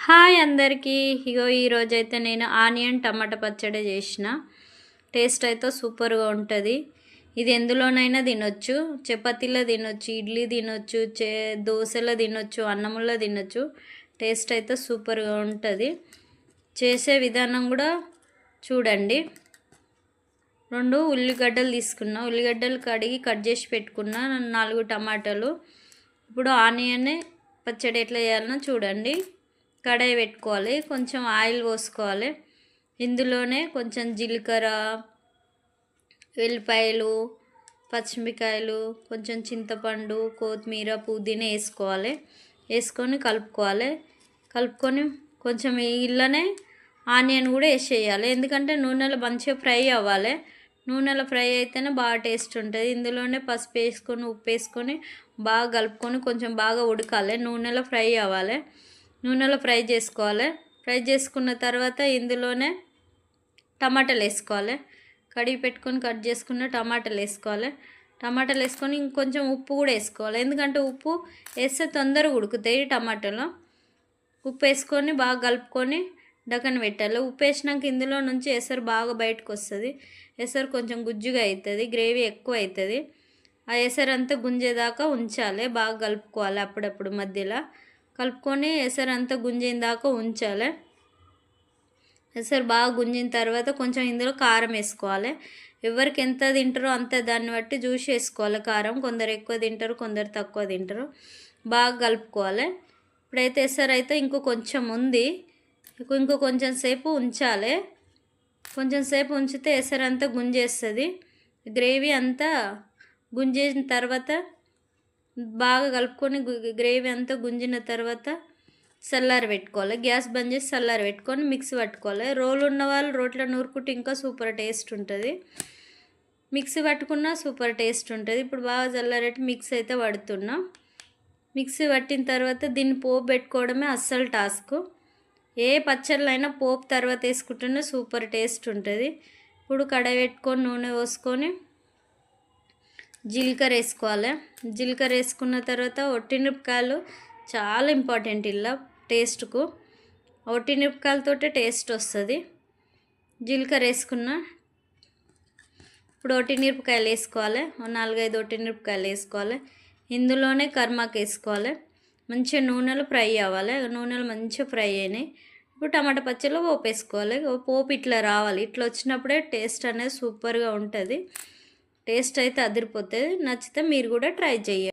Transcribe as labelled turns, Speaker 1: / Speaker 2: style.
Speaker 1: Hi అందరికీ. ఇగో ఈరోజైతే నేను ఆనియన్ టమాటా పచ్చడి చేసిన. టేస్ట్ అయితే సూపర్గా ఉంటుంది. ఇది ఎందులోనైనా తినొచ్చు, చపాతీలో తినొచ్చు, ఇడ్లీ తినొచ్చు, దోశలో తినొచ్చు, అన్నంలో తినొచ్చు. టేస్ట్ అయితే సూపర్గా ఉంటుంది. చేసే విధానం కూడా చూడండి. 2 ఉల్లిగడ్డలు తీసుకున్నా. ఉల్లిగడ్డలు కడిగి కట్ చేసి పెట్టుకున్నా. 4 టమాటాలు. ఇప్పుడు ఆనియన్ పచ్చడి ఎట్లా చేయాలనో చూడండి. కడాయి పెట్టుకోవాలి, కొంచెం ఆయిల్ పోసుకోవాలి. ఇందులోనే కొంచెం జీలకర్ర, వెల్లిపాయలు, పచ్చిమిరపకాయలు, కొంచెం చింతపండు, కొత్తిమీర, పుదీనా వేసుకోవాలి. వేసుకొని కలుపుకొని కొంచెం ఇళ్ళనే ఆనియన్ కూడా వేసేయాలి. ఎందుకంటే నూనెలో మంచిగా ఫ్రై అవ్వాలి. నూనెలో ఫ్రై అయితేనే బాగా టేస్ట్ ఉంటుంది. ఇందులోనే పసుపు వేసుకొని, ఉప్పు వేసుకొని బాగా కలుపుకొని కొంచెం బాగా ఉడకాలి. నూనెలో ఫ్రై అవ్వాలి. నూనెలో ఫ్రై చేసుకోవాలి. ఫ్రై చేసుకున్న తర్వాత ఇందులోనే టమాటాలు వేసుకోవాలి. కడిగి పెట్టుకొని కట్ చేసుకున్న టమాటాలు వేసుకోవాలి. టమాటాలు వేసుకొని ఇంకొంచెం ఉప్పు కూడా వేసుకోవాలి. ఎందుకంటే ఉప్పు వేస్తే తొందరగా ఉడుకుతాయి టమాటాలు. ఉప్పు వేసుకొని బాగా కలుపుకొని డక్కన పెట్టాలి. ఉప్పు వేసినాక ఇందులో నుంచి ఎసరు బాగా బయటకు వస్తుంది. ఎసరు కొంచెం గుజ్జుగా అవుతుంది, గ్రేవీ ఎక్కువ అవుతుంది. ఆ ఎసరు అంతా గుంజేదాకా ఉంచాలి. బాగా కలుపుకోవాలి. అప్పుడప్పుడు మధ్యలో కలుపుకొని ఎసరు అంతా గుంజిన దాకా ఉంచాలి. ఎసరు బాగా గుంజిన తర్వాత కొంచెం ఇందులో కారం వేసుకోవాలి. ఎవరికి ఎంత తింటారో అంత దాన్ని బట్టి చూసి వేసుకోవాలి కారం. కొందరు ఎక్కువ తింటారు, కొందరు తక్కువ తింటారు. బాగా కలుపుకోవాలి. ఇప్పుడైతే ఎసరు అయితే కొంచెం ఉంది, కొంచెం సేపు ఉంచాలి. కొంచెం సేపు ఉంచితే ఎసరు అంతా గుంజేస్తుంది. గ్రేవీ అంతా గుంజేసిన తర్వాత బాగా కలుపుకొని గ్రేవీ అంతా గుంజిన తర్వాత చల్లారి పెట్టుకోవాలి. గ్యాస్ బంద్ చేసి చల్లారి పెట్టుకొని మిక్సీ పట్టుకోవాలి. రోలు ఉన్న వాళ్ళు రోట్లో నూరుకుంటే ఇంకా సూపర్ టేస్ట్ ఉంటుంది. మిక్సీ పట్టుకున్నా సూపర్ టేస్ట్ ఉంటుంది. ఇప్పుడు బాగా చల్లారెట్టి మిక్సీ అయితే పడుతున్నాం. మిక్సీ పట్టిన తర్వాత దీన్ని పోపు పెట్టుకోవడమే అస్సలు టాస్క్. ఏ పచ్చళ్ళైనా పోపు తర్వాత వేసుకుంటేనే సూపర్ టేస్ట్ ఉంటుంది. ఇప్పుడు కడాయి పెట్టుకొని నూనె పోసుకొని జీలకర్ర వేసుకోవాలి. జీలకర్ర వేసుకున్న తర్వాత ఒట్టిమిరపకాయలు చాలా ఇంపార్టెంట్ ఇలా టేస్ట్కు. ఒట్టిమిరపకాయలతోటే టేస్ట్ వస్తుంది. జీలకర్ర వేసుకున్న ఇప్పుడు ఒట్టిమిరపకాయలు వేసుకోవాలి. 4-5 ఒట్టిమిరపకాయలు వేసుకోవాలి. ఇందులోనే కరిమాకు వేసుకోవాలి. మంచిగా నూనెలో ఫ్రై అవ్వాలి. నూనెలు మంచిగా ఫ్రై అయినాయి. ఇప్పుడు టమాటా పచ్చడిలో పోపు వేసుకోవాలి. పోపు ఇట్లా రావాలి. ఇట్లా వచ్చినప్పుడే టేస్ట్ అనేది సూపర్గా ఉంటుంది. టేస్ట్ అయితే అదిరిపోతుంది. నచ్చితే మీరు కూడా ట్రై చేయండి.